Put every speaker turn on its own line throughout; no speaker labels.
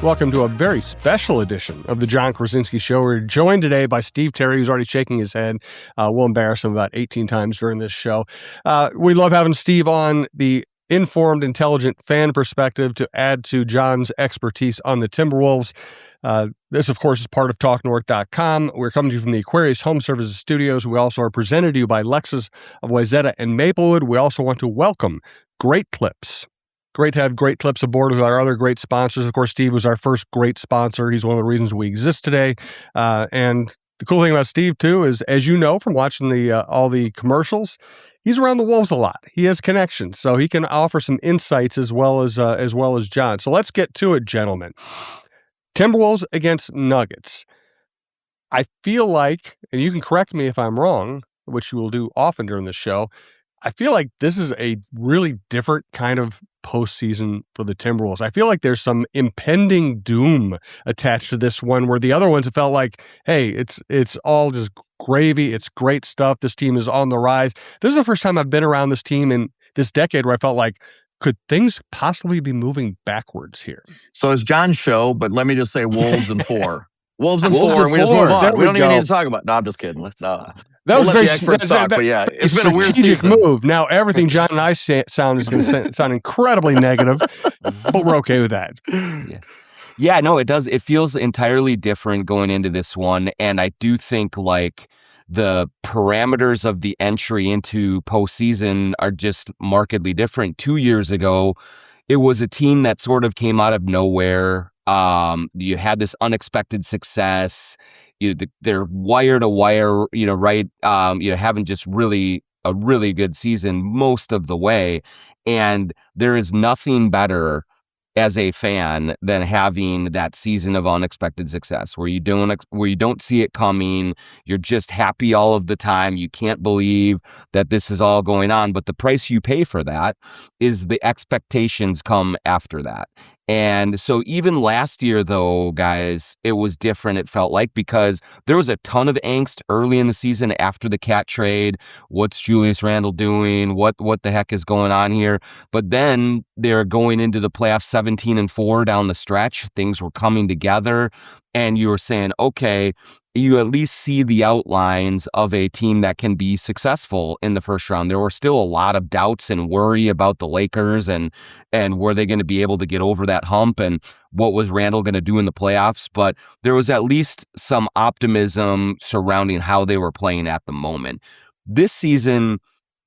Welcome to a very special edition of the Jon Krawczynski Show. We're joined today by Steve Terry, who's already shaking his head. We'll embarrass him about 18 times during this show. We love having Steve on the informed, intelligent fan perspective to add to Jon's expertise on the Timberwolves. This, of course, is part of TalkNorth.com. We're coming to you from the Aquarius Home Services Studios. We also are presented to you by Lexus of Wayzata and Maplewood. We also want to welcome Great Clips. Great to have Great Clips aboard with our other great sponsors. Of course, Steve was our first great sponsor. He's one of the reasons we exist today. And the cool thing about Steve, too, is, as you know from watching all the commercials, he's around the Wolves a lot. He has connections, so he can offer some insights as well as Jon. So let's get to it, gentlemen. Timberwolves against Nuggets. I feel like, and you can correct me if I'm wrong, which you will do often during the show, I feel like this is a really different kind of postseason for the Timberwolves. I feel like there's some impending doom attached to this one, where the other ones it felt like, hey, it's all just gravy. It's great stuff. This team is on the rise. This is the first time I've been around this team in this decade where I felt like, could things possibly be moving backwards here?
So it's Jon's show, but let me just say Wolves and 4. Wolves and 4, and we just move on. We don't even need to talk about. No, I'm just kidding.
That was very
but yeah, it's been a weird
strategic move. Now everything Jon and I sound is going to sound incredibly negative, but we're okay with that.
Yeah, no, it does. It feels entirely different going into this one, and I do think like the parameters of the entry into postseason are just markedly different. 2 years ago, it was a team that sort of came out of nowhere. You had this unexpected success. They're wire to wire, right? Having just a really good season most of the way. And there is nothing better as a fan than having that season of unexpected success where you don't see it coming. You're just happy all of the time. You can't believe that this is all going on. But the price you pay for that is the expectations come after that. And so even last year, though, guys, it was different, it felt like, because there was a ton of angst early in the season after the Cat trade. What's Julius Randle doing? What the heck is going on here? But then they're going into the playoffs 17-4 down the stretch. Things were coming together, and you were saying, okay, you at least see the outlines of a team that can be successful in the first round. There were still a lot of doubts and worry about the Lakers and were they going to be able to get over that hump and what was Randall going to do in the playoffs. But there was at least some optimism surrounding how they were playing at the moment. This season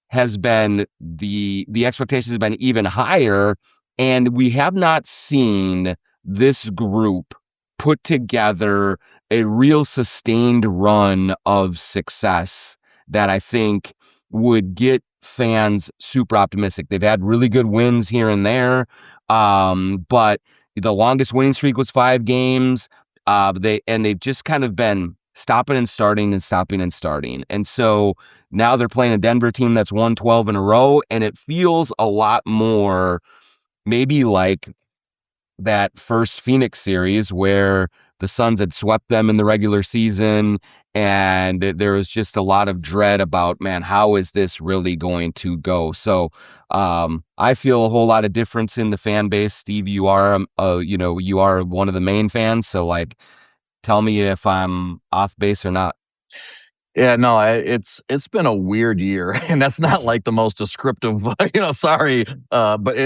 has been, the expectations have been even higher, and we have not seen this group put together a real sustained run of success that I think would get fans super optimistic. They've had really good wins here and there, but the longest winning streak was 5 games. They've just kind of been stopping and starting and stopping and starting. And so now they're playing a Denver team that's won 12 in a row, and it feels a lot more maybe like that first Phoenix series where the Suns had swept them in the regular season, and there was just a lot of dread about, man, how is this really going to go? So I feel a whole lot of difference in the fan base. Steve, you are one of the main fans, so like, tell me if I'm off base or not.
Yeah, no, it's been a weird year, and that's not like the most descriptive, sorry, but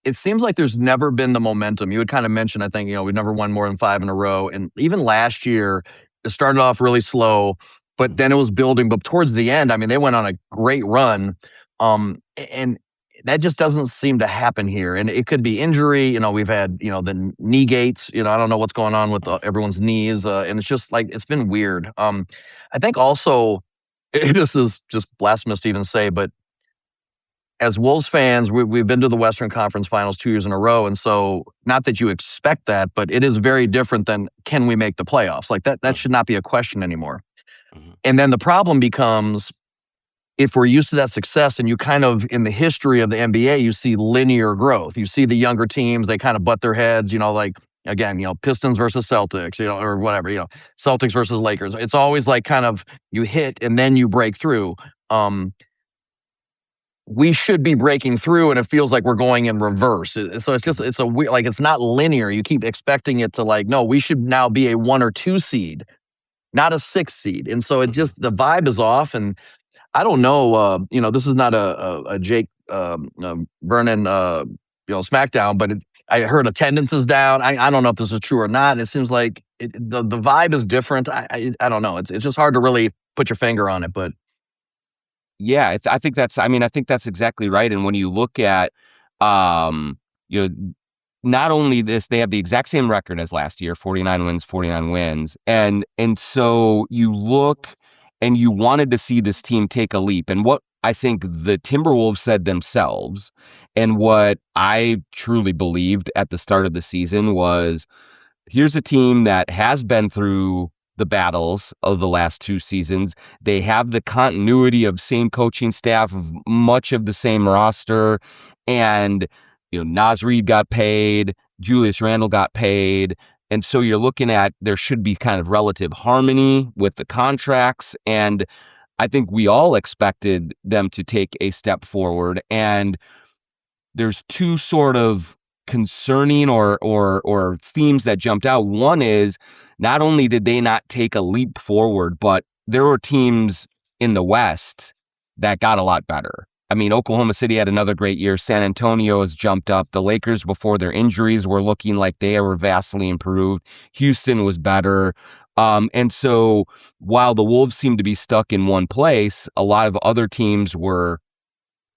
it seems like there's never been the momentum. You had kind of mentioned, I think, we've never won more than 5 in a row. And even last year, it started off really slow, but then it was building. But towards the end, I mean, they went on a great run. And that just doesn't seem to happen here. And it could be injury. We've had, the knee gates. I don't know what's going on with everyone's knees. And it's just like, it's been weird. I think also, this is just blasphemous to even say, but as Wolves fans, we've been to the Western Conference Finals 2 years in a row. And so not that you expect that, but it is very different than can we make the playoffs? Like that should not be a question anymore. Mm-hmm. And then the problem becomes, if we're used to that success and you kind of, in the history of the NBA, you see linear growth. You see the younger teams, they kind of butt their heads, like, again, Pistons versus Celtics, or whatever, Celtics versus Lakers. It's always like kind of you hit and then you break through. we should be breaking through, and it feels like we're going in reverse. So it's a weird, like, it's not linear. You keep expecting it to, like, no, we should now be a 1 or 2 seed, not a 6 seed. And so it just, the vibe is off. And I don't know, this is not a Jake Vernon, SmackDown, but I heard attendance is down. I don't know if this is true or not. And it seems like the vibe is different. I don't know. It's just hard to really put your finger on it, but.
Yeah, I think that's exactly right. And when you look at, not only this, they have the exact same record as last year, 49 wins. And so you look and you wanted to see this team take a leap. And what I think the Timberwolves said themselves, and what I truly believed at the start of the season, was, here's a team that has been through the battles of the last 2 seasons. They have the continuity of same coaching staff, of much of the same roster. And, Naz Reid got paid, Julius Randle got paid. And so you're looking at, there should be kind of relative harmony with the contracts. And I think we all expected them to take a step forward. And there's 2 sort of concerning or themes that jumped out. One is, not only did they not take a leap forward, but there were teams in the West that got a lot better. I mean, Oklahoma City had another great year. San Antonio has jumped up. The Lakers, before their injuries, were looking like they were vastly improved. Houston was better. And so while the Wolves seemed to be stuck in one place, a lot of other teams were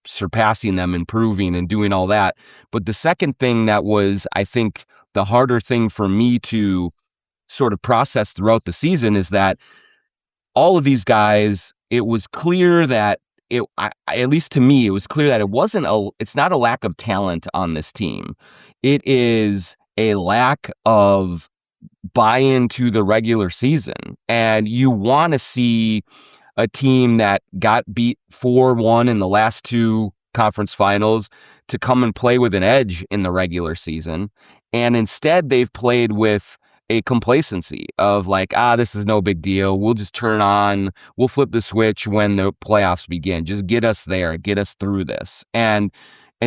surpassing them, improving, and doing all that. But the second thing that was, I think, the harder thing for me to sort of process throughout the season is that all of these guys, it was clear that at least to me, it was clear that it's not a lack of talent on this team. It is a lack of buy-in to the regular season. And you want to see a team that got beat 4-1 in the last 2 conference finals to come and play with an edge in the regular season. And instead, they've played with a complacency of like, this is no big deal. We'll just we'll flip the switch when the playoffs begin. Just get us there, get us through this. And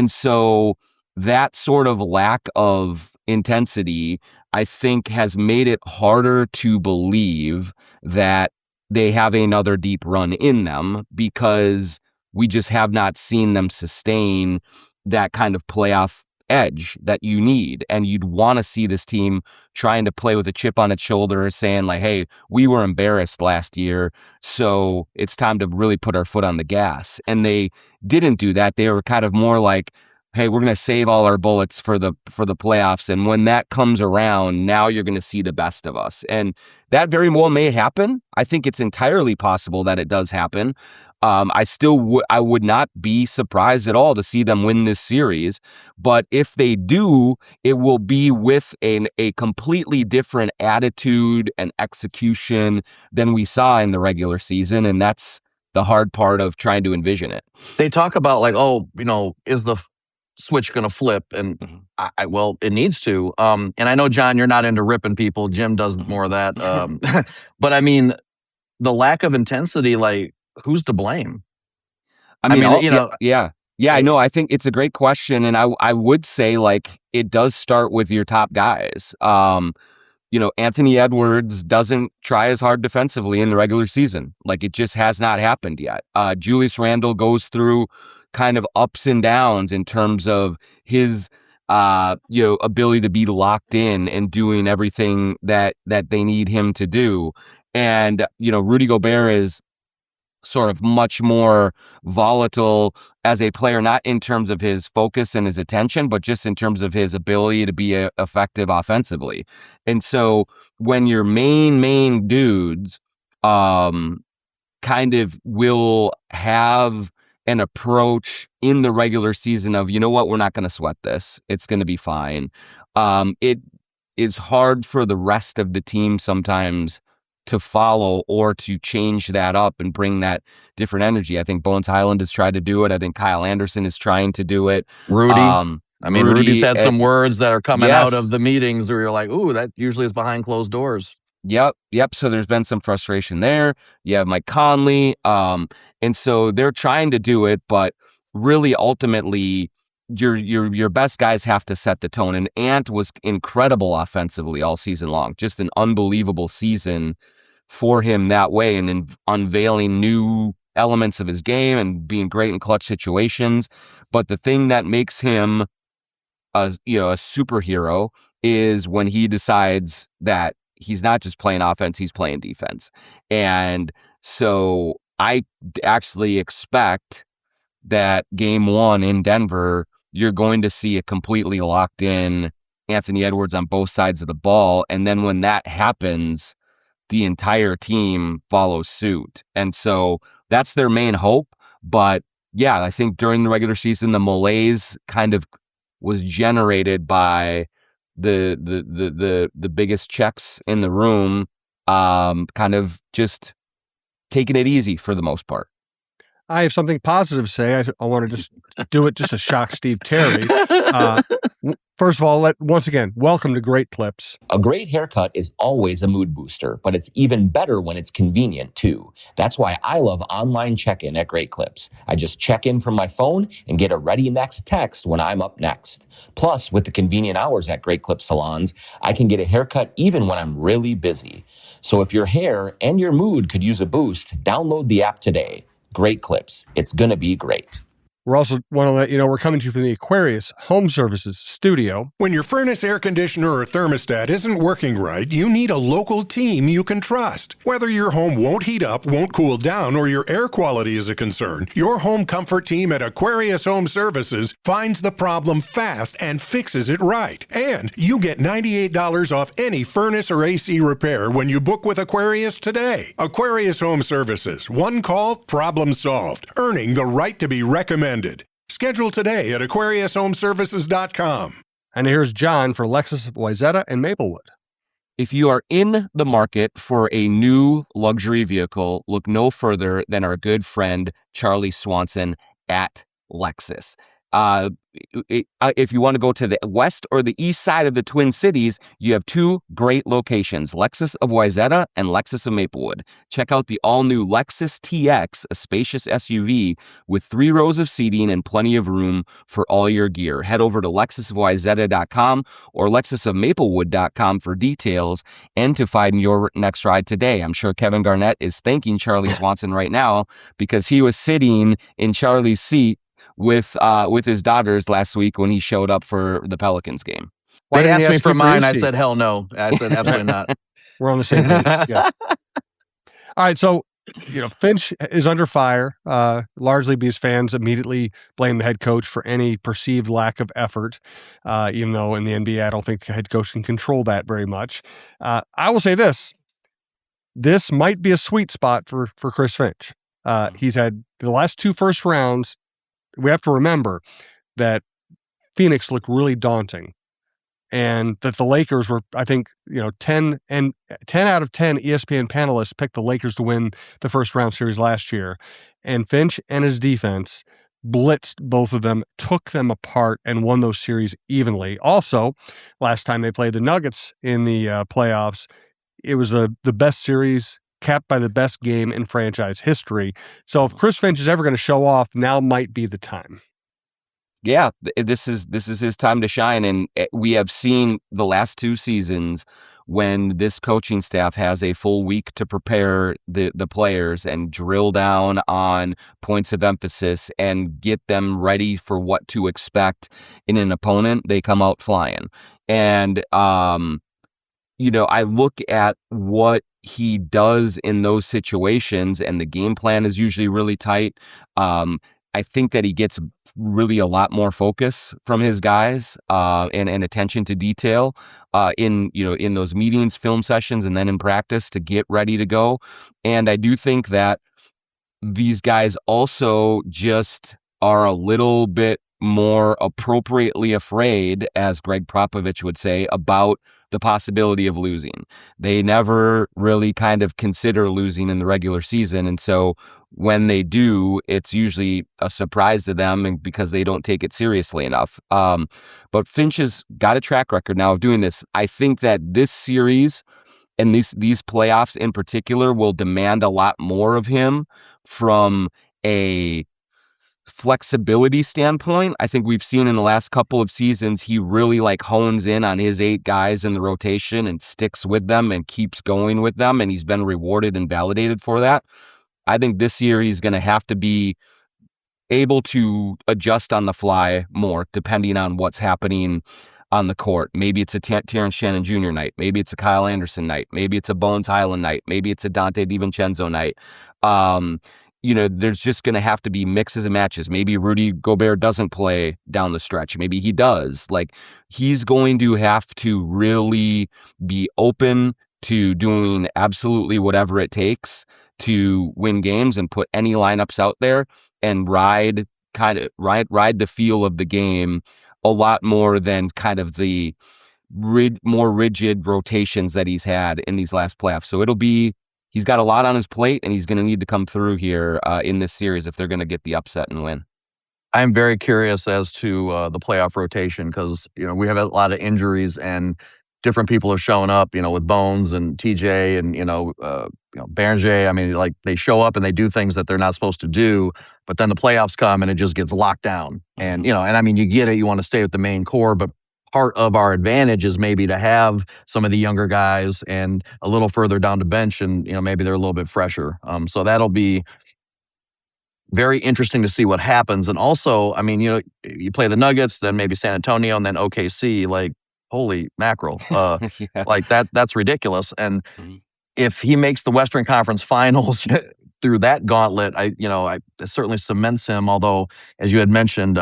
so that sort of lack of intensity, I think, has made it harder to believe that they have another deep run in them, because we just have not seen them sustain that kind of playoff edge that you need. And you'd want to see this team trying to play with a chip on its shoulder, saying like, hey, we were embarrassed last year, so it's time to really put our foot on the gas. And they didn't do that. They were kind of more like, hey, we're going to save all our bullets for the playoffs. And when that comes around, now you're going to see the best of us. And that very well may happen. I think it's entirely possible that it does happen. I would not be surprised at all to see them win this series. But if they do, it will be with a completely different attitude and execution than we saw in the regular season. And that's the hard part of trying to envision it.
They talk about like, is the switch going to flip? And well, it needs to. And I know, Jon, you're not into ripping people. Jim does more of that. But I mean, the lack of intensity, like, who's to blame?
Yeah, I know. I think it's a great question. And I would say, like, it does start with your top guys. Anthony Edwards doesn't try as hard defensively in the regular season. Like, it just has not happened yet. Julius Randle goes through kind of ups and downs in terms of his ability to be locked in and doing everything that they need him to do. And Rudy Gobert is sort of much more volatile as a player, not in terms of his focus and his attention, but just in terms of his ability to be effective offensively. And so when your main dudes kind of will have an approach in the regular season of, we're not going to sweat this, it's going to be fine. It is hard for the rest of the team sometimes to follow or to change that up and bring that different energy. I think Bones Highland has tried to do it. I think Kyle Anderson is trying to do it.
Rudy. Rudy's had some words that are coming out of the meetings where you're like, ooh, that usually is behind closed doors.
Yep. So there's been some frustration there. You have Mike Conley. And so they're trying to do it, but really ultimately your best guys have to set the tone. And Ant was incredible offensively all season long, just an unbelievable season for him that way, and in unveiling new elements of his game and being great in clutch situations. But the thing that makes him a superhero is when he decides that he's not just playing offense, he's playing defense. And so I actually expect that game 1 in Denver, you're going to see a completely locked in Anthony Edwards on both sides of the ball. And then when that happens, the entire team follows suit. And so that's their main hope. But yeah, I think during the regular season, the malaise kind of was generated by the biggest checks in the room, kind of just taking it easy for the most part.
I have something positive to say. I want to just do it just to shock Steve Terry. First of all, once again, welcome to Great Clips.
A great haircut is always a mood booster, but it's even better when it's convenient too. That's why I love online check-in at Great Clips. I just check in from my phone and get a ready next text when I'm up next. Plus, with the convenient hours at Great Clips salons, I can get a haircut even when I'm really busy. So if your hair and your mood could use a boost, download the app today. Great Clips. It's gonna be great.
We're also want to let you know we're coming to you from the Aquarius Home Services studio.
When your furnace, air conditioner, or thermostat isn't working right, you need a local team you can trust. Whether your home won't heat up, won't cool down, or your air quality is a concern, your home comfort team at Aquarius Home Services finds the problem fast and fixes it right. And you get $98 off any furnace or AC repair when you book with Aquarius today. Aquarius Home Services. One call, problem solved. Earning the right to be recommended. Schedule today at AquariusHomeservices.com.
And here's John for Lexus of Wayzata and Maplewood.
If you are in the market for a new luxury vehicle, look no further than our good friend Charlie Swanson at Lexus. If you want to go to the west or the east side of the Twin Cities, you have two great locations, Lexus of Wayzata and Lexus of Maplewood. Check out the all-new Lexus TX, a spacious SUV with 3 rows of seating and plenty of room for all your gear. Head over to lexusofwayzata.com or lexusofmaplewood.com for details and to find your next ride today. I'm sure Kevin Garnett is thanking Charlie Swanson right now because he was sitting in Charlie's seat with his daughters last week when he showed up for the Pelicans game.
They asked me for mine. I said, hell no. I said, absolutely not.
We're on the same page. Yes. All right. So, Finch is under fire, largely because fans immediately blame the head coach for any perceived lack of effort, even though in the NBA, I don't think the head coach can control that very much. I will say this. This might be a sweet spot for Chris Finch. He's had the last 2 first rounds. We have to remember that Phoenix looked really daunting and that the Lakers were, I think, 10 out of 10 ESPN panelists picked the Lakers to win the first round series last year. And Finch and his defense blitzed both of them, took them apart, and won those series evenly. Also, last time they played the Nuggets in the playoffs, it was the best series capped by the best game in franchise history. So if Chris Finch is ever going to show off, now might be the time.
Yeah, this is his time to shine. And we have seen the last 2 seasons when this coaching staff has a full week to prepare the players and drill down on points of emphasis and get them ready for what to expect in an opponent, they come out flying. And, I look at what he does in those situations, and the game plan is usually really tight. I think that he gets really a lot more focus from his guys and attention to detail in those meetings, film sessions, and then in practice to get ready to go. And I do think that these guys also just are a little bit more appropriately afraid, as Greg Popovich would say, about the possibility of losing. They never really kind of consider losing in the regular season. And so when they do, it's usually a surprise to them and because they don't take it seriously enough. But Finch has got a track record now of doing this. I think that this series and these playoffs in particular will demand a lot more of him from a flexibility standpoint, I think we've seen in the last couple of seasons, he really like hones in on his 8 guys in the rotation and sticks with them and keeps going with them. And he's been rewarded and validated for that. I think this year he's going to have to be able to adjust on the fly more, depending on what's happening on the court. Maybe it's a Terrence Shannon Jr. night. Maybe it's a Kyle Anderson night. Maybe it's a Bones Highland night. Maybe it's a Dante DiVincenzo night. There's just going to have to be mixes and matches. Maybe Rudy Gobert doesn't play down the stretch. Maybe he does. Like, he's going to have to really be open to doing absolutely whatever it takes to win games and put any lineups out there and ride the feel of the game a lot more than kind of the more rigid rotations that he's had in these last playoffs. So he's got a lot on his plate, and he's going to need to come through here in this series if they're going to get the upset and win.
I'm very curious as to the playoff rotation because, we have a lot of injuries and different people have shown up, with Bones and TJ and, Beranger. I mean, like, they show up and they do things that they're not supposed to do, but then the playoffs come and it just gets locked down. And, you get it, you want to stay with the main core, but part of our advantage is maybe to have some of the younger guys and a little further down the bench and, maybe they're a little bit fresher. So that'll be very interesting to see what happens. And also, you play the Nuggets, then maybe San Antonio, and then OKC, like, holy mackerel.
Yeah.
Like that's ridiculous. And if he makes the Western Conference Finals through that gauntlet, it certainly cements him. Although, as you had mentioned,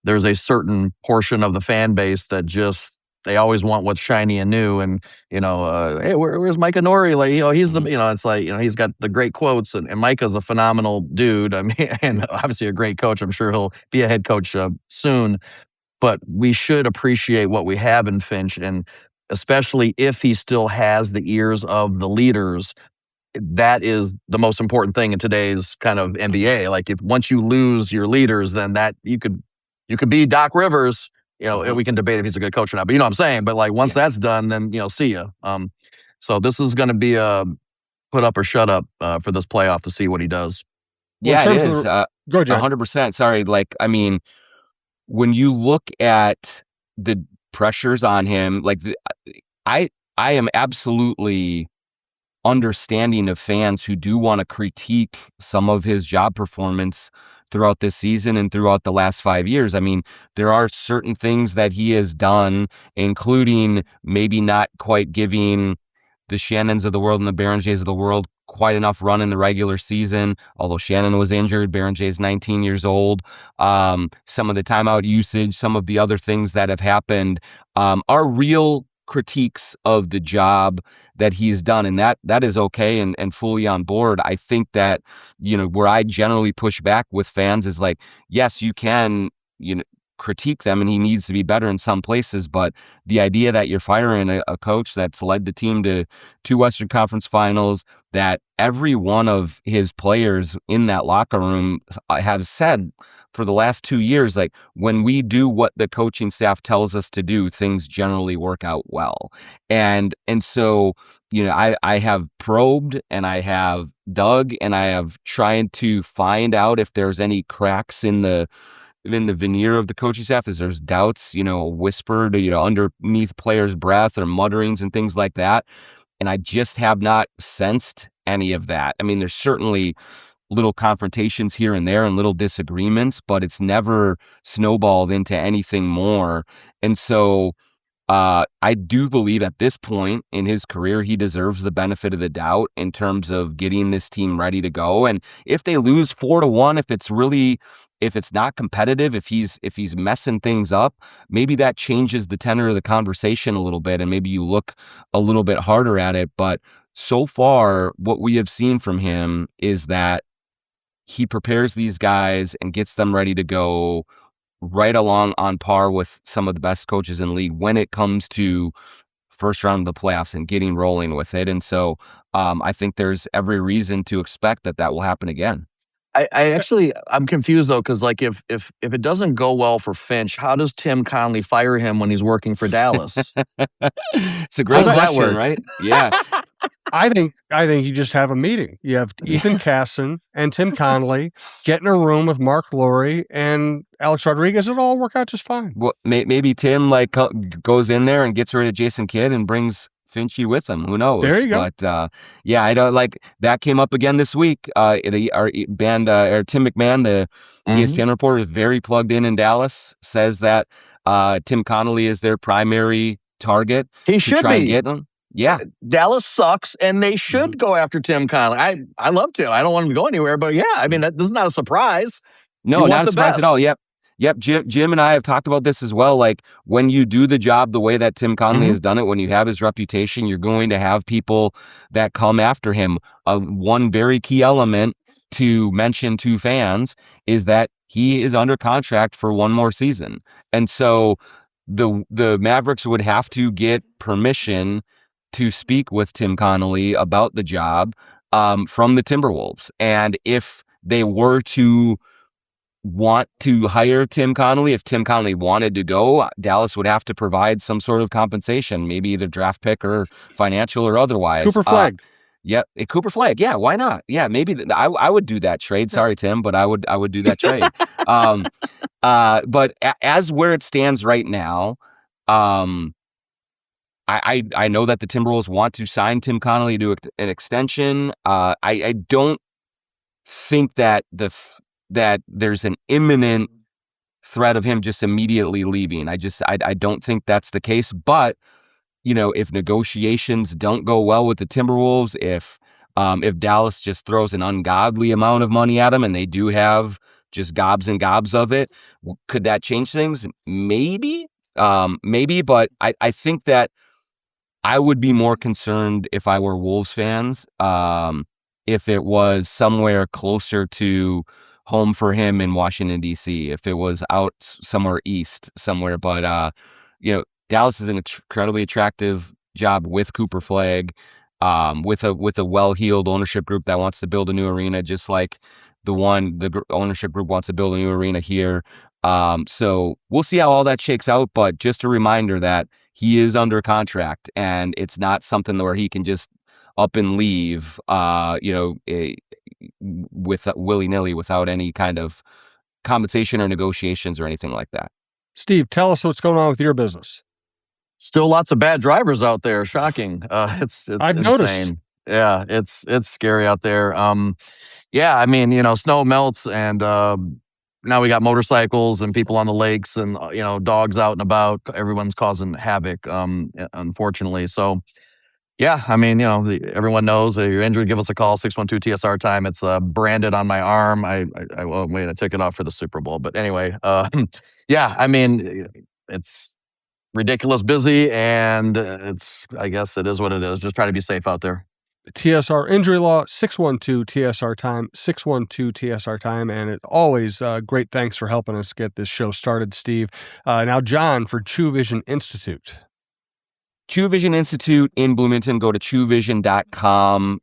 there's a certain portion of the fan base that just, they always want what's shiny and new. And, hey, where's Micah Nori? Like, he's the, it's like, he's got the great quotes and Micah's a phenomenal dude. I mean, and obviously a great coach. I'm sure he'll be a head coach soon. But we should appreciate what we have in Finch, and especially if he still has the ears of the leaders, that is the most important thing in today's kind of NBA. Like, if once you lose your leaders, then that you could be Doc Rivers. We can debate if he's a good coach or not, but you know what I'm saying. But like, once that's done, then see ya. So this is going to be a put up or shut up for this playoff to see what he does.
Yeah, it is.
Go ahead, John.
100%. Sorry, when you look at the pressures on him, I am absolutely understanding of fans who do want to critique some of his job performance throughout this season and throughout the last 5 years. I mean, there are certain things that he has done, including maybe not quite giving the Shannons of the world and the Berengers of the world quite enough run in the regular season, although Shannon was injured. Beranger is 19 years old. Some of the timeout usage, some of the other things that have happened are real critiques of the job that he's done, and that is okay and fully on board. I think that, where I generally push back with fans is like, yes, you can, critique them, and he needs to be better in some places, but the idea that you're firing a coach that's led the team to 2 Western Conference Finals, that every one of his players in that locker room have said for the last 2 years, like, when we do what the coaching staff tells us to do, things generally work out well. And so, I have probed and I have dug and I have tried to find out if there's any cracks in the veneer of the coaching staff, as there's doubts, whispered, underneath players' breath or mutterings and things like that. And I just have not sensed any of that. I mean, there's certainly little confrontations here and there and little disagreements, but it's never snowballed into anything more. And so I do believe at this point in his career, he deserves the benefit of the doubt in terms of getting this team ready to go. And if they lose 4-1, if it's not competitive, if he's messing things up, maybe that changes the tenor of the conversation a little bit, and maybe you look a little bit harder at it. But so far, what we have seen from him is that he prepares these guys and gets them ready to go right along on par with some of the best coaches in the league when it comes to first round of the playoffs and getting rolling with it. And so I think there's every reason to expect that will happen again.
I'm confused though, because like if it doesn't go well for Finch, how does Tim Connelly fire him when he's working for Dallas?
It's a great question, right? Yeah.
I think you just have a meeting. You have Ethan Casson and Tim Connelly get in a room with Mark Lowry and Alex Rodriguez. It'll all work out just fine.
Well, maybe Tim goes in there and gets rid of Jason Kidd and brings Finchie with him. Who knows?
There you go.
But yeah, I don't like that came up again this week. Our band or Tim McMahon, the ESPN reporter, is very plugged in Dallas. Says that Tim Connelly is their primary target.
He
to
should
try
be.
and get him. Yeah,
Dallas sucks, and they should go after Tim Connelly. I love Tim. I don't want him to go anywhere, but yeah, I mean, this is not a surprise.
No, not a surprise at all. Yep. Jim and I have talked about this as well. Like when you do the job the way that Tim Connelly has done it, when you have his reputation, you're going to have people that come after him. One very key element to mention to fans is that he is under contract for one more season. And so the Mavericks would have to get permission to speak with Tim Connelly about the job from the Timberwolves. And if they were to want to hire Tim Connelly, if Tim Connelly wanted to go, Dallas would have to provide some sort of compensation, maybe either draft pick or financial or otherwise.
Cooper Flagg.
Yep, Cooper Flagg. Yeah, why not? Yeah, maybe I would do that trade. Sorry, Tim, but I would do that trade. But as where it stands right now, I know that the Timberwolves want to sign Tim Connelly to an extension. I don't think that that there's an imminent threat of him just immediately leaving. I don't think that's the case. But if negotiations don't go well with the Timberwolves, if Dallas just throws an ungodly amount of money at him and they do have just gobs and gobs of it, could that change things? Maybe. But I think that I would be more concerned if I were Wolves fans, if it was somewhere closer to home for him in Washington, D.C., if it was out somewhere east somewhere. But, Dallas is an incredibly attractive job with Cooper Flagg, with a well-heeled ownership group that wants to build a new arena, just like the ownership group wants to build a new arena here. So we'll see how all that shakes out. But just a reminder that he is under contract, and it's not something where he can just up and leave, with willy-nilly without any kind of compensation or negotiations or anything like that.
Steve, tell us what's going on with your business.
Still lots of bad drivers out there. Shocking. It's
I've
insane.
noticed.
Yeah, it's scary out there. Yeah, I mean, snow melts, and now we got motorcycles and people on the lakes, and dogs out and about. Everyone's causing havoc, unfortunately. So, yeah, I mean, everyone knows that you're injured, give us a call, 612-TSR time. It's branded on my arm. I took it off for the Super Bowl. But anyway, yeah, I mean, it's ridiculous busy, and I guess it is what it is. Just try to be safe out there.
TSR Injury Law, 612-TSR time, 612-TSR time. And it always great thanks for helping us get this show started, Steve. Now, John, for True Vision Institute.
True Vision Institute in Bloomington, go to truevision.com.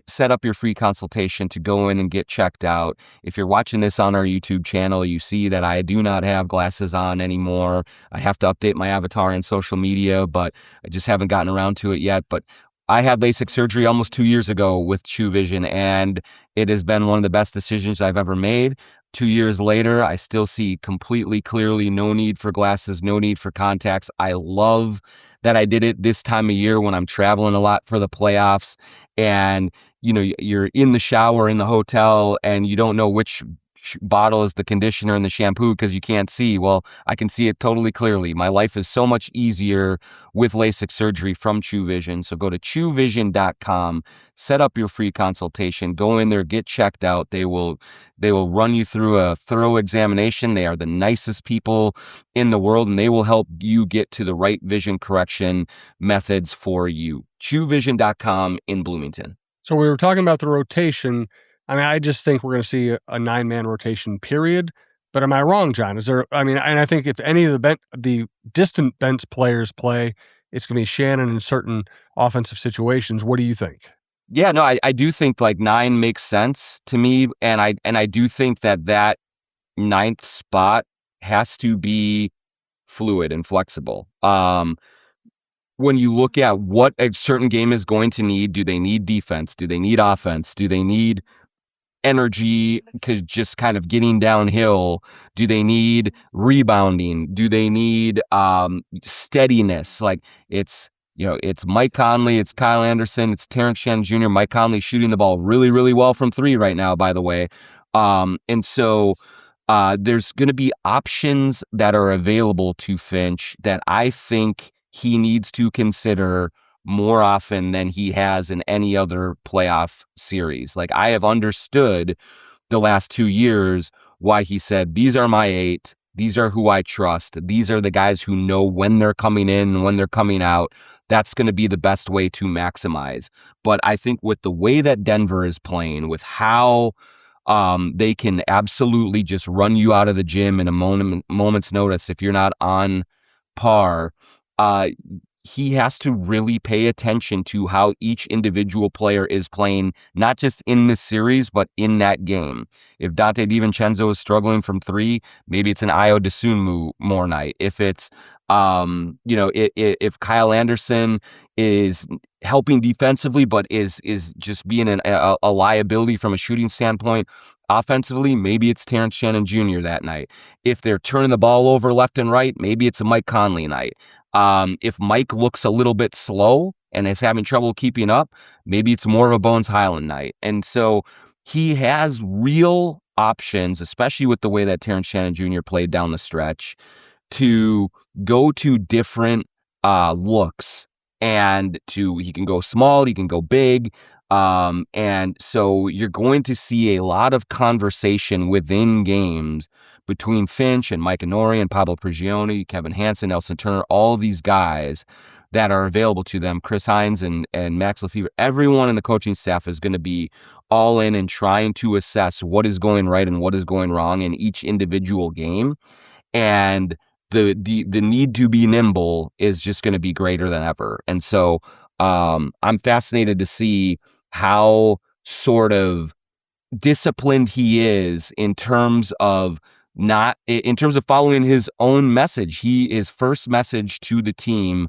Set up your free consultation to go in and get checked out. If you're watching this on our YouTube channel, you see that I do not have glasses on anymore. I have to update my avatar in social media, but I just haven't gotten around to it yet. But I had LASIK surgery almost 2 years ago with True Vision, and it has been one of the best decisions I've ever made. 2 years later, I still see completely clearly, no need for glasses, no need for contacts. I love that I did it this time of year when I'm traveling a lot for the playoffs, and you're in the shower in the hotel and you don't know which bottle is the conditioner and the shampoo because you can't see. Well, I can see it totally clearly. My life is so much easier with LASIK surgery from True Vision. So go to truevision.com, set up your free consultation, go in there, get checked out. They will run you through a thorough examination. They are the nicest people in the world, and they will help you get to the right vision correction methods for you. truevision.com in Bloomington.
So we were talking about the rotation. I mean, I just think we're going to see a 9-man rotation, period. But am I wrong, John? And I think if any of the distant bench players play, it's going to be Shannon in certain offensive situations. What do you think?
Yeah, no, I do think like 9 makes sense to me, and I do think that 9th spot has to be fluid and flexible. when you look at what a certain game is going to need, do they need defense? Do they need offense? Do they need energy because just kind of getting downhill? Do they need rebounding? Do they need steadiness? Like it's Mike Conley, it's Kyle Anderson, it's Terrence Shannon Jr. Mike Conley shooting the ball really, really well from three right now, by the way. And so there's going to be options that are available to Finch that I think he needs to consider more often than he has in any other playoff series. Like, I have understood the last 2 years why he said, these are my 8. These are who I trust. These are the guys who know when they're coming in and when they're coming out. That's going to be the best way to maximize. But I think with the way that Denver is playing, with how they can absolutely just run you out of the gym in a moment's notice if you're not on par, he has to really pay attention to how each individual player is playing, not just in this series, but in that game. If Dante DiVincenzo is struggling from three, maybe it's an Ayo Dosunmu more night. If it's, if Kyle Anderson is helping defensively, but is just being a liability from a shooting standpoint, offensively, maybe it's Terrence Shannon Jr. that night. If they're turning the ball over left and right, maybe it's a Mike Conley night. If Mike looks a little bit slow and is having trouble keeping up, maybe it's more of a Bones Highland night. And so he has real options, especially with the way that Terrence Shannon Jr. played down the stretch, to go to different looks, and he can go small, he can go big. And so you're going to see a lot of conversation within games between Finch and Mike Inori and Pablo Prigioni, Kevin Hansen, Nelson Turner, all these guys that are available to them, Chris Hines and Max Lefevre. Everyone in the coaching staff is going to be all in and trying to assess what is going right and what is going wrong in each individual game. And the need to be nimble is just going to be greater than ever. And so I'm fascinated to see how sort of disciplined he is in terms of following his own message. His first message to the team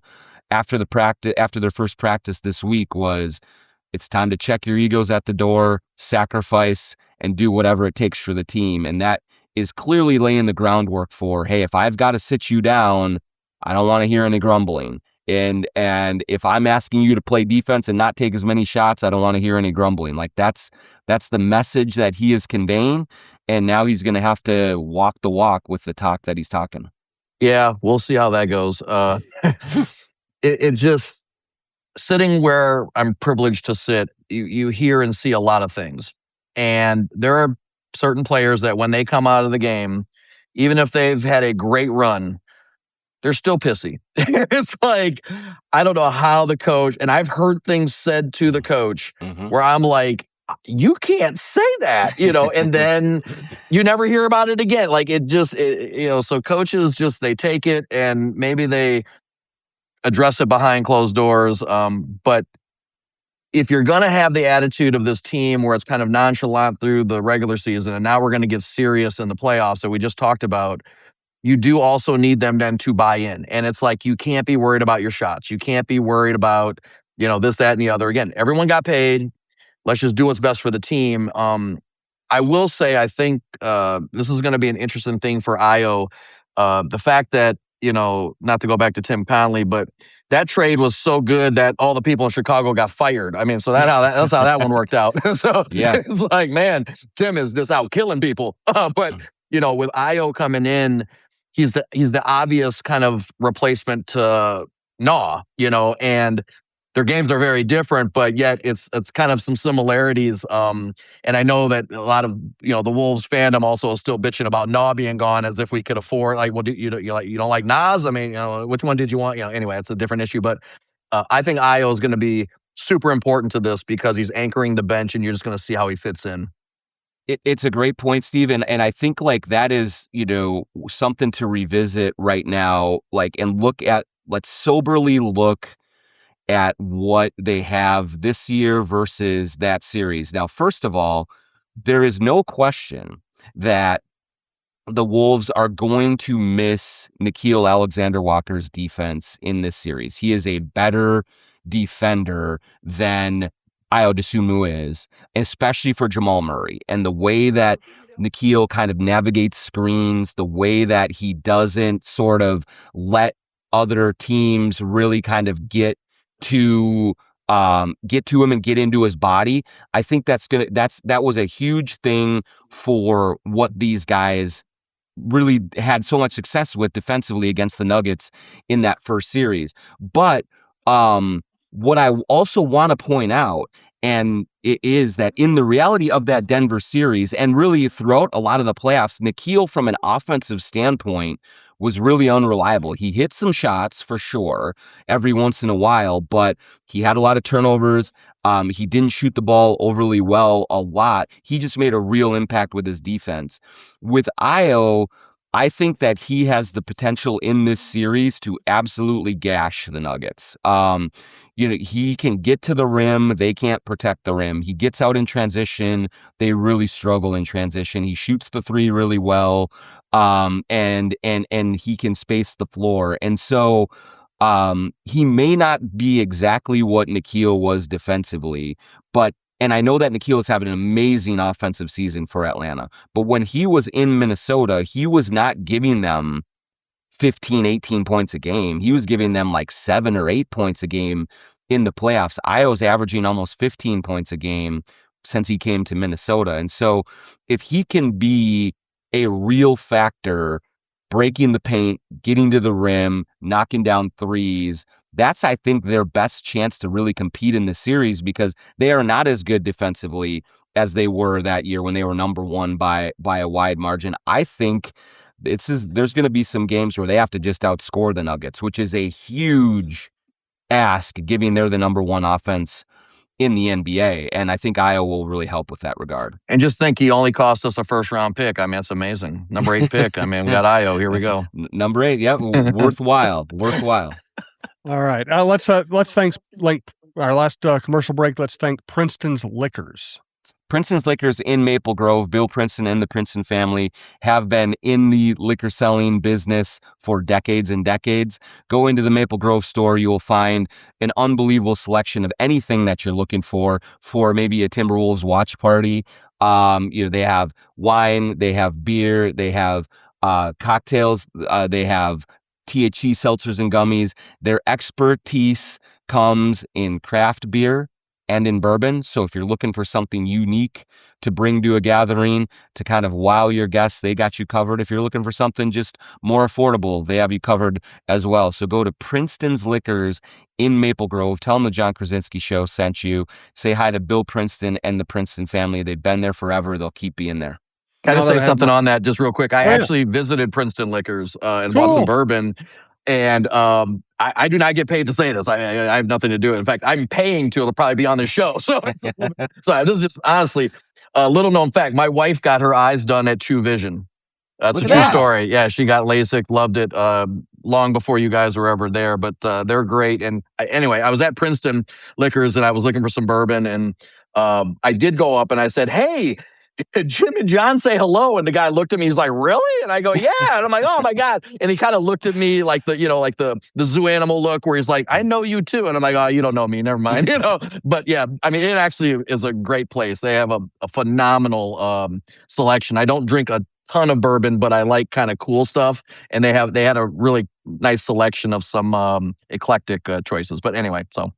after their first practice this week was, it's time to check your egos at the door, sacrifice, and do whatever it takes for the team. And that is clearly laying the groundwork for, hey, if I've got to sit you down, I don't want to hear any grumbling. And if I'm asking you to play defense and not take as many shots, I don't want to hear any grumbling. Like, that's the message that he is conveying. And now he's going to have to walk the walk with the talk that he's talking.
Yeah, we'll see how that goes. It just, sitting where I'm privileged to sit, you hear and see a lot of things. And there are certain players that when they come out of the game, even if they've had a great run, they're still pissy. It's like, I don't know how the coach, and I've heard things said to the coach where I'm like, you can't say that, and then you never hear about it again. Like, so coaches just, they take it and maybe they address it behind closed doors. But if you're going to have the attitude of this team where it's kind of nonchalant through the regular season, and now we're going to get serious in the playoffs that we just talked about, you do also need them then to buy in. And it's like, you can't be worried about your shots. You can't be worried about, this, that, and the other. Again, everyone got paid. Let's just do what's best for the team. I will say, I think this is going to be an interesting thing for Ayo. The fact that, not to go back to Tim Connelly, but that trade was so good that all the people in Chicago got fired. I mean, so that's how that one worked out. So yeah, it's like, man, Tim is just out killing people. But with Ayo coming in, he's the obvious kind of replacement to Naw, and their games are very different, but yet it's kind of some similarities. And I know that a lot of the Wolves fandom also is still bitching about Naw being gone, as if we could afford. Like, well, you don't like Nas? I mean, which one did you want? Anyway, it's a different issue. But I think Ayo is going to be super important to this because he's anchoring the bench, and you're just going to see how he fits in.
It's a great point, Steve, and I think like that is something to revisit right now. And let's soberly look at what they have this year versus that series. Now, first of all, there is no question that the Wolves are going to miss Nickeil Alexander-Walker's defense in this series. He is a better defender than Ayo Dosunmu is, especially for Jamal Murray. And the way that Nickeil kind of navigates screens, the way that he doesn't sort of let other teams really kind of get to him and get into his body. I think that was a huge thing for what these guys really had so much success with defensively against the Nuggets in that first series. But what I also want to point out, and it is that in the reality of that Denver series, and really throughout a lot of the playoffs, Nickeil, from an offensive standpoint, was really unreliable. He hit some shots for sure every once in a while, but he had a lot of turnovers. He didn't shoot the ball overly well a lot. He just made a real impact with his defense. With Ayo, I think that he has the potential in this series to absolutely gash the Nuggets. He can get to the rim. They can't protect the rim. He gets out in transition. They really struggle in transition. He shoots the three really well. And he can space the floor. And so, he may not be exactly what Nickeil was defensively, and I know that Nickeil is having an amazing offensive season for Atlanta, but when he was in Minnesota, he was not giving them 15, 18 points a game. He was giving them like 7 or 8 points a game in the playoffs. Ayo's averaging almost 15 points a game since he came to Minnesota. And so if he can be a real factor, breaking the paint, getting to the rim, knocking down threes, that's, I think, their best chance to really compete in the series, because they are not as good defensively as they were that year when they were number one by a wide margin. I think there's going to be some games where they have to just outscore the Nuggets, which is a huge ask, given they're the number one offense in the NBA. And I think Ayo will really help with that regard.
And just think, he only cost us a first-round pick. I mean, that's amazing. Number 8 pick. I mean, we got Ayo. Here we go.
Number 8. Yeah, worthwhile.
All right. Let's thank, like our last commercial break, let's thank Princeton's Liquors.
Princeton's Liquors in Maple Grove. Bill Princeton and the Princeton family have been in the liquor selling business for decades and decades. Go into the Maple Grove store. You will find an unbelievable selection of anything that you're looking for maybe a Timberwolves watch party. They have wine, they have beer, they have cocktails, they have THC seltzers and gummies. Their expertise comes in craft beer and in bourbon. So if you're looking for something unique to bring to a gathering to kind of wow your guests, they got you covered. If you're looking for something just more affordable, they have you covered as well. So go to Princeton's Liquors in Maple Grove. Tell them the Jon Krawczynski Show sent you. Say hi to Bill Princeton and the Princeton family. They've been there forever. They'll keep being there.
Can I just say something on that just real quick? I actually visited Princeton Liquors and bought some bourbon. And I do not get paid to say this. I have nothing to do with it. In fact, I'm paying to probably be on this show. So this is just honestly a little known fact. My wife got her eyes done at True Vision. That's a true story. Yeah, she got LASIK, loved it long before you guys were ever there. But they're great. And anyway, I was at Princeton Liquors and I was looking for some bourbon. And I did go up and I said, "Hey, did Jim and John say hello?" And the guy looked at me. He's like, "Really?" And I go, "Yeah." And I'm like, "Oh my God." And he kind of looked at me like the zoo animal look where he's like, "I know you too." And I'm like, "Oh, you don't know me. Never mind." But yeah, I mean, it actually is a great place. They have a phenomenal selection. I don't drink a ton of bourbon, but I like kind of cool stuff. And they had a really nice selection of some eclectic choices. But anyway, so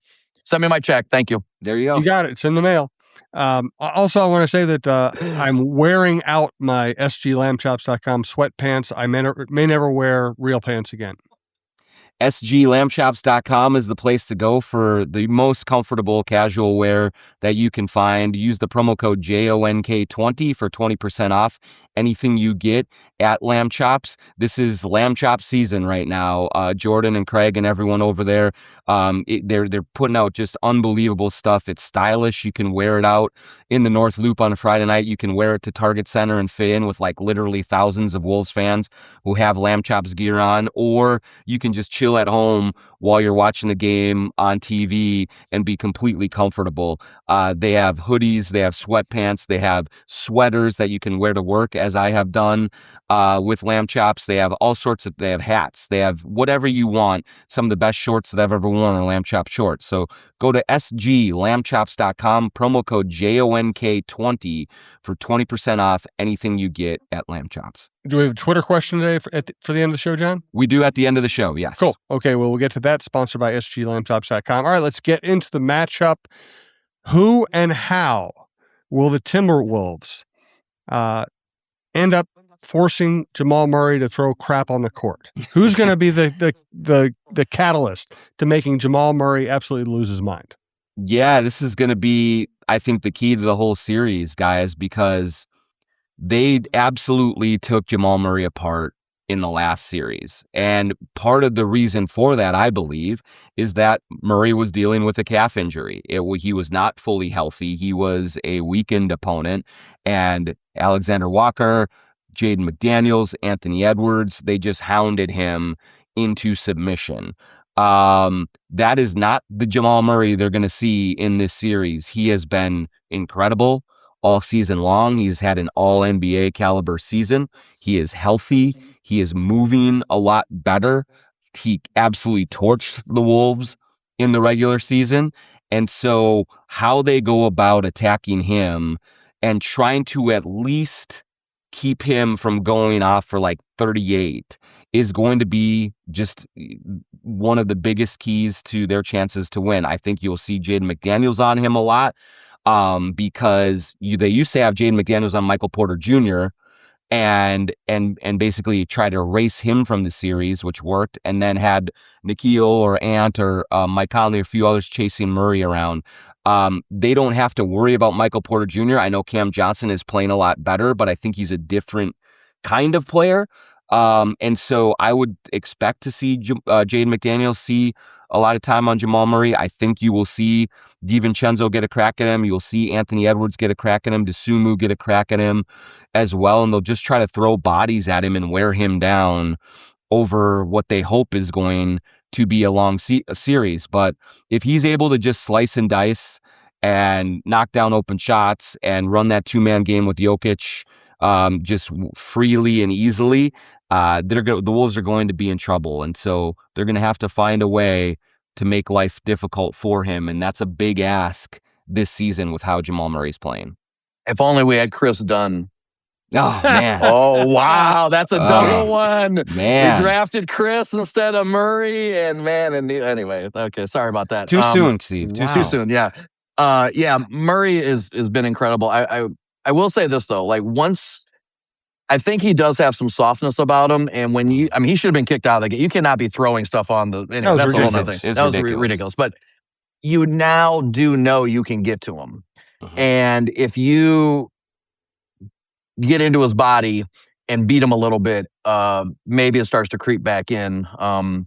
send me my check. Thank you.
There you go.
You got it. It's in the mail. Also, I want to say that I'm wearing out my sglambshops.com sweatpants. I may never wear real pants again.
sglambshops.com is the place to go for the most comfortable casual wear that you can find. Use the promo code JONK20 for 20% off anything you get at Lamb Chops. This is Lamb Chop season right now. Jordan and Craig and everyone over there, they're putting out just unbelievable stuff. It's stylish. You can wear it out in the North Loop on a Friday night. You can wear it to Target Center and fit in with like literally thousands of Wolves fans who have Lamb Chops gear on, or you can just chill at home while you're watching the game on TV and be completely comfortable. They have hoodies, they have sweatpants, they have sweaters that you can wear to work, as I have done. with lamb chops. They have all sorts of, they have hats, they have whatever you want. Some of the best shorts that I've ever worn are lamb chop shorts. So go to sglambchops.com, promo code JONK20 for 20% off anything you get at Lamb Chops.
Do we have a Twitter question today for the end of the show, John?
We do at the end of the show, yes.
Cool. Okay, well, we'll get to that. Sponsored by sglambchops.com. All right, let's get into the matchup. Who and how will the Timberwolves end up forcing Jamal Murray to throw crap on the court? Who's going to be the catalyst to making Jamal Murray absolutely lose his mind?
Yeah, this is going to be, I think, the key to the whole series, guys, because they absolutely took Jamal Murray apart in the last series. And part of the reason for that, I believe, is that Murray was dealing with a calf injury. He was not fully healthy. He was a weakened opponent. And Alexander Walker, Jaden McDaniels, Anthony Edwards, they just hounded him into submission. That is not the Jamal Murray they're going to see in this series. He has been incredible all season long. He's had an all-NBA caliber season. He is healthy. He is moving a lot better. He absolutely torched the Wolves in the regular season. And so how they go about attacking him and trying to at least keep him from going off for like 38 is going to be just one of the biggest keys to their chances to win. I think you'll see Jaden McDaniels on him a lot because they used to have Jaden McDaniels on Michael Porter Jr. and basically try to erase him from the series, which worked, and then had Nikhil or Ant or Mike Conley or a few others chasing Murray around. They don't have to worry about Michael Porter Jr. I know Cam Johnson is playing a lot better, but I think he's a different kind of player. And so I would expect to see Jaden McDaniels see a lot of time on Jamal Murray. I think you will see DiVincenzo get a crack at him. You'll see Anthony Edwards get a crack at him, Dosunmu get a crack at him as well. And they'll just try to throw bodies at him and wear him down over what they hope is going to be a long series. But if he's able to just slice and dice and knock down open shots and run that two-man game with Jokic just freely and easily, the Wolves are going to be in trouble. And so they're going to have to find a way to make life difficult for him. And that's a big ask this season with how Jamal Murray's playing.
If only we had Chris Dunn.
Oh, man.
Oh, wow. That's a double one.
Man.
We drafted Chris instead of Murray. And anyway, okay, sorry about that.
Too soon, Steve.
Too soon, yeah. Murray has been incredible. I will say this, though. Like, once I think he does have some softness about him. And when he should have been kicked out of the game. You cannot be throwing stuff on the. Anyway, that's a whole other thing. That was ridiculous. But you now do know you can get to him. Mm-hmm. And if you get into his body and beat him a little bit, maybe it starts to creep back in. And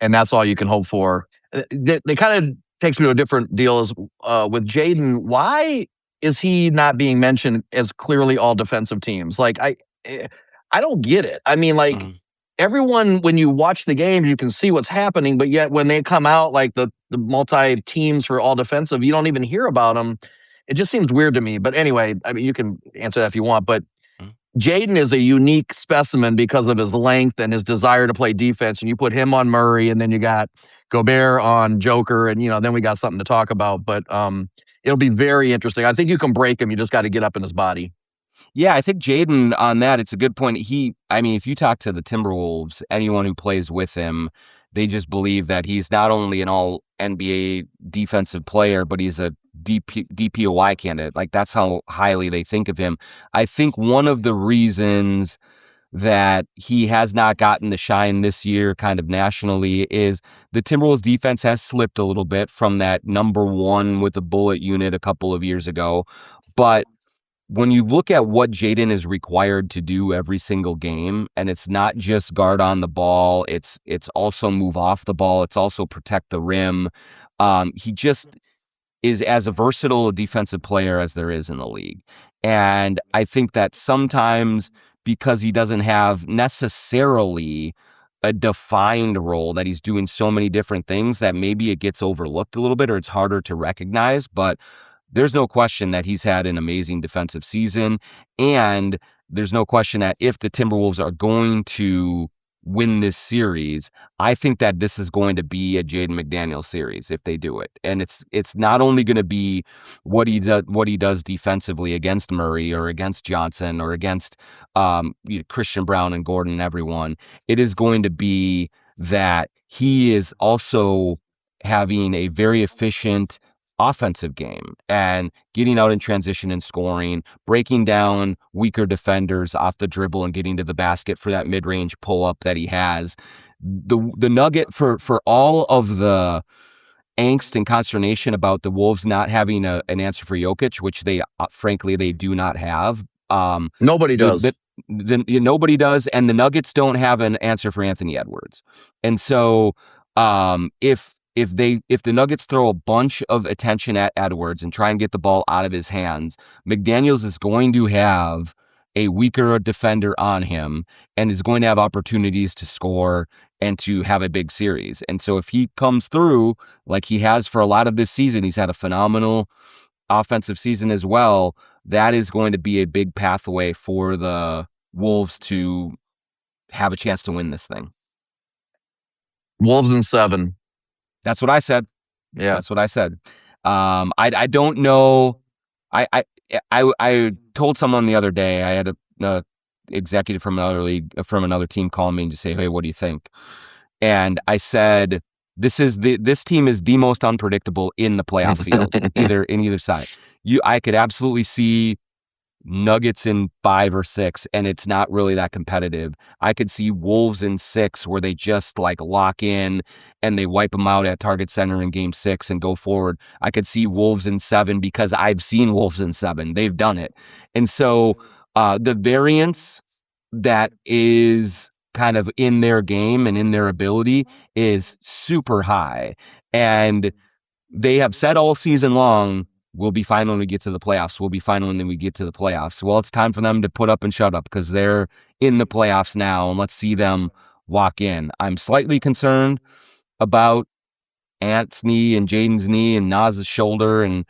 that's all you can hope for. They kind of takes me to a different deal as with Jaden. Why is he not being mentioned as clearly all defensive teams? Like, I don't get it. I mean, like, everyone, when you watch the games, you can see what's happening, but yet when they come out, like the multi-teams for all defensive, you don't even hear about them. It just seems weird to me. But anyway, I mean, you can answer that if you want, but Jaden is a unique specimen because of his length and his desire to play defense. And you put him on Murray, and then you got Gobert on Joker, and then we got something to talk about. But it'll be very interesting. I think you can break him. You just got to get up in his body.
Yeah, I think Jaden on that, it's a good point. If you talk to the Timberwolves, anyone who plays with him, they just believe that he's not only an all NBA defensive player, but he's a DPOY candidate. Like, that's how highly they think of him. I think one of the reasons that he has not gotten the shine this year kind of nationally is the Timberwolves defense has slipped a little bit from that number one with the bullet unit a couple of years ago. But when you look at what Jaden is required to do every single game, and it's not just guard on the ball, it's also move off the ball, it's also protect the rim. He just is as a versatile a defensive player as there is in the league. And I think that sometimes because he doesn't have necessarily a defined role, that he's doing so many different things, that maybe it gets overlooked a little bit or it's harder to recognize. But there's no question that he's had an amazing defensive season, and there's no question that if the Timberwolves are going to win this series, I think that this is going to be a Jaden McDaniels series if they do it. And it's not only going to be what he does defensively against Murray or against Johnson or against Christian Brown and Gordon and everyone. It is going to be that he is also having a very efficient offensive game and getting out in transition and scoring, breaking down weaker defenders off the dribble and getting to the basket for that mid-range pull-up that he has. The nugget for all of the angst and consternation about the Wolves not having an answer for Jokic, which they frankly they do not have.
Nobody does.
Nobody does, and the Nuggets don't have an answer for Anthony Edwards. And so if the Nuggets throw a bunch of attention at Edwards and try and get the ball out of his hands, McDaniels is going to have a weaker defender on him and is going to have opportunities to score and to have a big series. And so if he comes through like he has for a lot of this season, he's had a phenomenal offensive season as well. That is going to be a big pathway for the Wolves to have a chance to win this thing.
Wolves in 7.
That's what I said.
Yeah,
that's what I said. I don't know. I told someone the other day. I had a executive from another team call me and just say, "Hey, what do you think?" And I said, this team is the most unpredictable in the playoff field, either side. I could absolutely see Nuggets in 5 or 6, and it's not really that competitive. I could see Wolves in 6 where they just like lock in and they wipe them out at Target Center in Game 6 and go forward. I could see Wolves in 7 because I've seen Wolves in 7. They've done it. And so the variance that is kind of in their game and in their ability is super high. And they have said all season long, we'll be fine when we get to the playoffs. We'll be fine when we get to the playoffs. Well, it's time for them to put up and shut up because they're in the playoffs now, and let's see them lock in. I'm slightly concerned about Ant's knee and Jaden's knee and Naz's shoulder and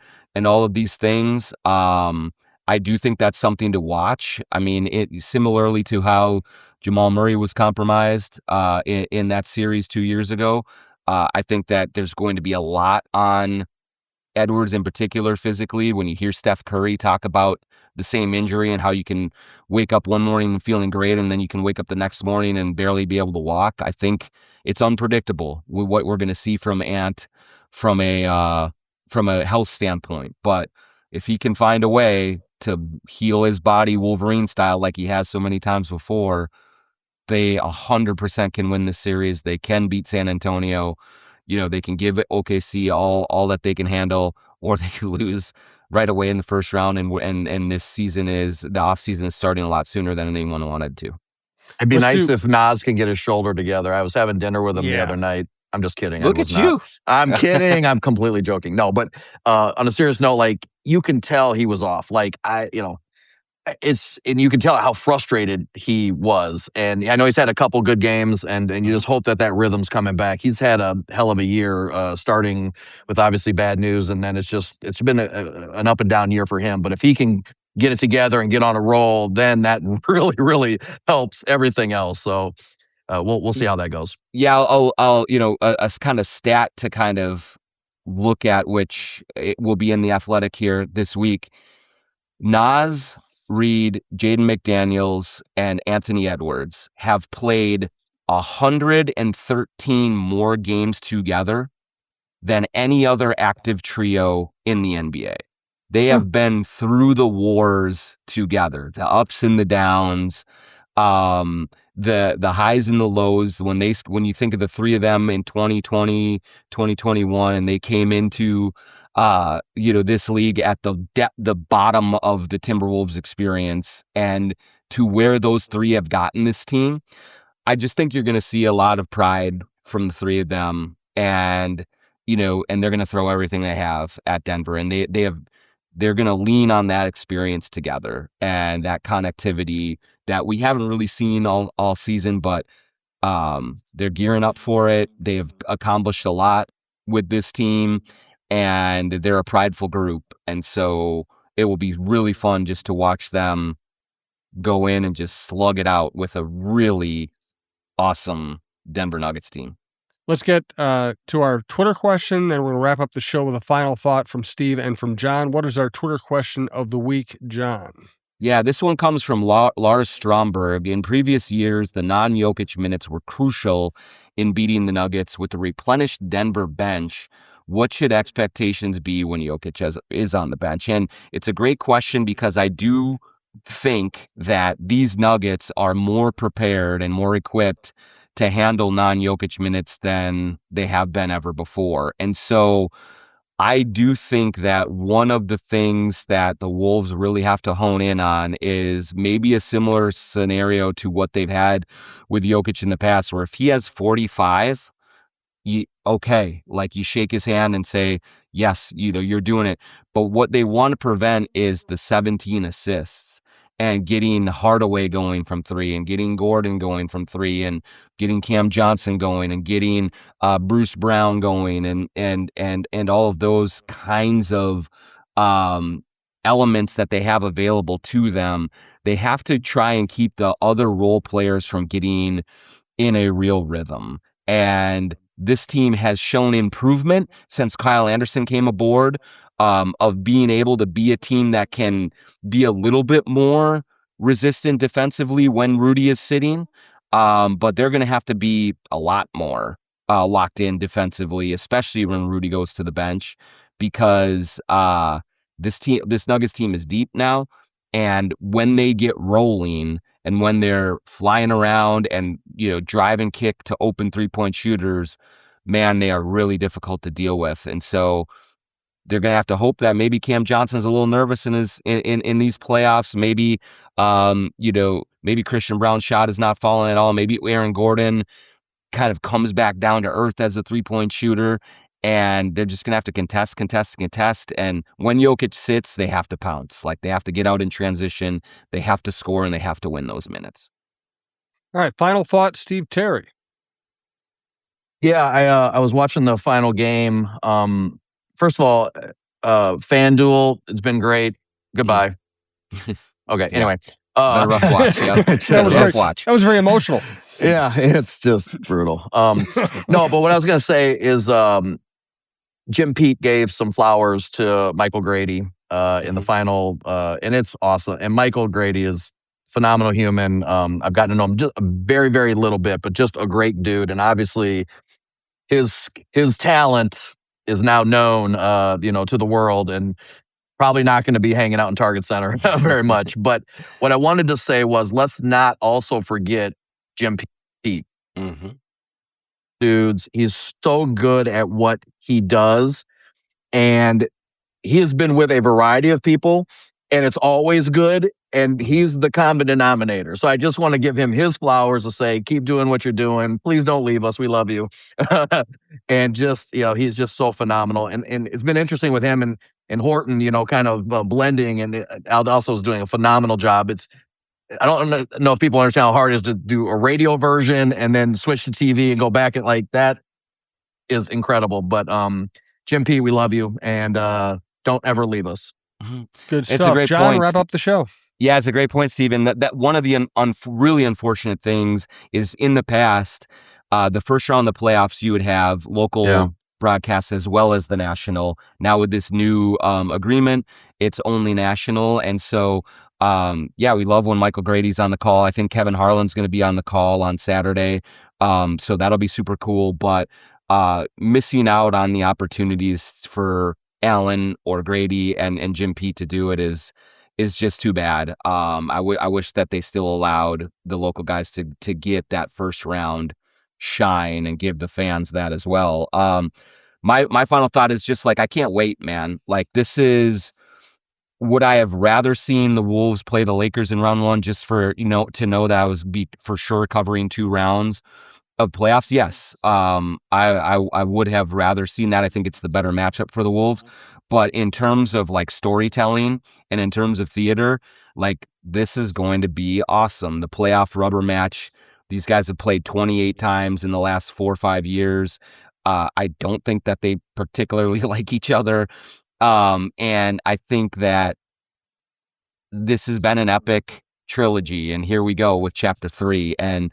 all of these things. I do think that's something to watch. I mean, similarly to how Jamal Murray was compromised in that series 2 years ago, I think that there's going to be a lot on Edwards in particular physically. When you hear Steph Curry talk about the same injury and how you can wake up one morning feeling great and then you can wake up the next morning and barely be able to walk, I think it's unpredictable what we're going to see from Ant from a health standpoint. But if he can find a way to heal his body Wolverine style like he has so many times before, they 100% can win this series. They can beat San Antonio. You know, they can give OKC all that they can handle, or they could lose right away in the first round. And this season the off season is starting a lot sooner than anyone wanted to.
It'd be nice if Nas can get his shoulder together. I was having dinner with him the other night. I'm just kidding.
Look at you.
I'm kidding. I'm completely joking. No, but on a serious note, like you can tell he was off. Like and you can tell how frustrated he was. And I know he's had a couple good games, and you just hope that rhythm's coming back. He's had a hell of a year, starting with obviously bad news, and then it's been an up and down year for him. But if he can get it together and get on a roll, then that really, really helps everything else. So we'll see how that goes.
Yeah, I'll a kind of stat to kind of look at, which it will be in The Athletic here this week. Nas, Reed, Jaden McDaniels, and Anthony Edwards have played 113 more games together than any other active trio in the NBA. They have been through the wars together, the ups and the downs, the highs and the lows. When you think of the three of them in 2020, 2021, and they came into this league at the bottom of the Timberwolves experience, and to where those three have gotten this team, I just think you're going to see a lot of pride from the three of them, and they're going to throw everything they have at Denver, and they're going to lean on that experience together and that connectivity that we haven't really seen all season, but they're gearing up for it. They have accomplished a lot with this team, and they're a prideful group. And so it will be really fun just to watch them go in and just slug it out with a really awesome Denver Nuggets team.
Let's get to our Twitter question, and we're going to wrap up the show with a final thought from Steve and from Jon. What is our Twitter question of the week, Jon?
Yeah, this one comes from Lars Stromberg. In previous years, the non-Jokic minutes were crucial in beating the Nuggets. With the replenished Denver bench, what should expectations be when Jokic is on the bench? And it's a great question because I do think that these Nuggets are more prepared and more equipped to handle non-Jokic minutes than they have been ever before. And so I do think that one of the things that the Wolves really have to hone in on is maybe a similar scenario to what they've had with Jokic in the past, where if he has 45, you shake his hand and say, yes, you're doing it. But what they want to prevent is the 17 assists and getting Hardaway going from 3 and getting Gordon going from 3 and getting Cam Johnson going and getting Bruce Brown going and all of those kinds of elements that they have available to them. They have to try and keep the other role players from getting in a real rhythm. And this team has shown improvement since Kyle Anderson came aboard, of being able to be a team that can be a little bit more resistant defensively when Rudy is sitting. But they're going to have to be a lot more locked in defensively, especially when Rudy goes to the bench, because this Nuggets team is deep now. And when they get rolling and when they're flying around and, drive and kick to open 3-point shooters, man, they are really difficult to deal with. And so they're going to have to hope that maybe Cam Johnson's a little nervous in these playoffs. Maybe, maybe Christian Brown's shot is not falling at all. Maybe Aaron Gordon kind of comes back down to earth as a 3-point shooter, and they're just going to have to contest. And when Jokic sits, they have to pounce. Like, they have to get out in transition. They have to score, and they have to win those minutes.
All right. Final thought, Steve Terry.
Yeah, I was watching the final game. First of all, FanDuel, it's been great. Goodbye. Okay, anyway.
A rough watch, yeah.
That was very emotional.
Yeah, it's just brutal. No, but what I was going to say is Jim Pete gave some flowers to Michael Grady in the final, and it's awesome. And Michael Grady is phenomenal human. I've gotten to know him just a very, very little bit, but just a great dude. And obviously his talent is now known, to the world, and probably not going to be hanging out in Target Center very much. But what I wanted to say was, let's not also forget Jim Pete.
Mm-hmm.
Dudes, he's so good at what he does, and he has been with a variety of people, and it's always good, and he's the common denominator. So I just want to give him his flowers to say, keep doing what you're doing. Please don't leave us. We love you. And just, he's just so phenomenal. And it's been interesting with him and Horton, kind of blending, and Al also is doing a phenomenal job. I don't know if people understand how hard it is to do a radio version and then switch to TV and go back, and like that is incredible. But Jim P, we love you, and don't ever leave us.
Good stuff.
It's a great
Jon,
point.
wrap up the show.
Yeah, it's a great point, Stephen. That one of the really unfortunate things is, in the past, the first round of the playoffs, you would have local broadcasts as well as the national. Now with this new agreement, it's only national. And so, we love when Michael Grady's on the call. I think Kevin Harlan's going to be on the call on Saturday. So that'll be super cool. But missing out on the opportunities for Allen or Grady and Jim Pete to do it is just too bad. I wish that they still allowed the local guys to get that first round shine and give the fans that as well. My final thought is just like, I can't wait, man. Like, this is, would I have rather seen the Wolves play the Lakers in round 1 just for, to know that I was for sure covering 2 rounds of playoffs? Yes. I would have rather seen that. I think it's the better matchup for the Wolves. But in terms of like storytelling and in terms of theater, like, this is going to be awesome. The playoff rubber match. These guys have played 28 times in the last 4 or 5 years. I don't think that they particularly like each other. And I think that this has been an epic trilogy, and here we go with chapter 3, and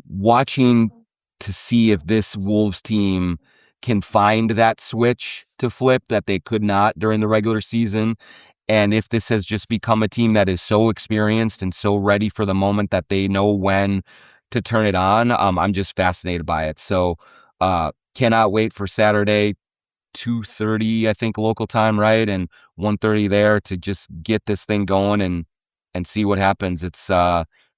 watching to see if this Wolves team can find that switch to flip that they could not during the regular season. And if this has just become a team that is so experienced and so ready for the moment that they know when to turn it on, I'm just fascinated by it. So cannot wait for Saturday, 2:30, I think, local time, right? And 1:30 there to just get this thing going and see what happens. It's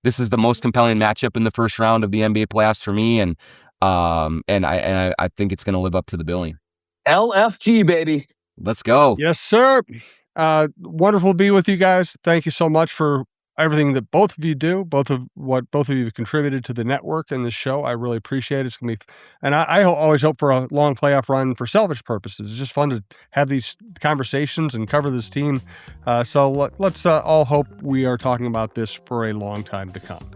this is the most compelling matchup in the first round of the NBA playoffs for me, and I think it's going to live up to the billing.
LFG, baby.
Let's go.
Yes, sir. Wonderful to be with you guys. Thank you so much for everything that both of you do, both of you have contributed to the network and the show. I really appreciate it. It's going to be, and I always hope for a long playoff run for selfish purposes. It's just fun to have these conversations and cover this team. So let's all hope we are talking about this for a long time to come.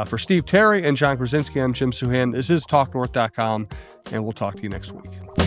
For Steve Terry and Jon Krawczynski, I'm Jim Suhan. This is TalkNorth.com, and we'll talk to you next week.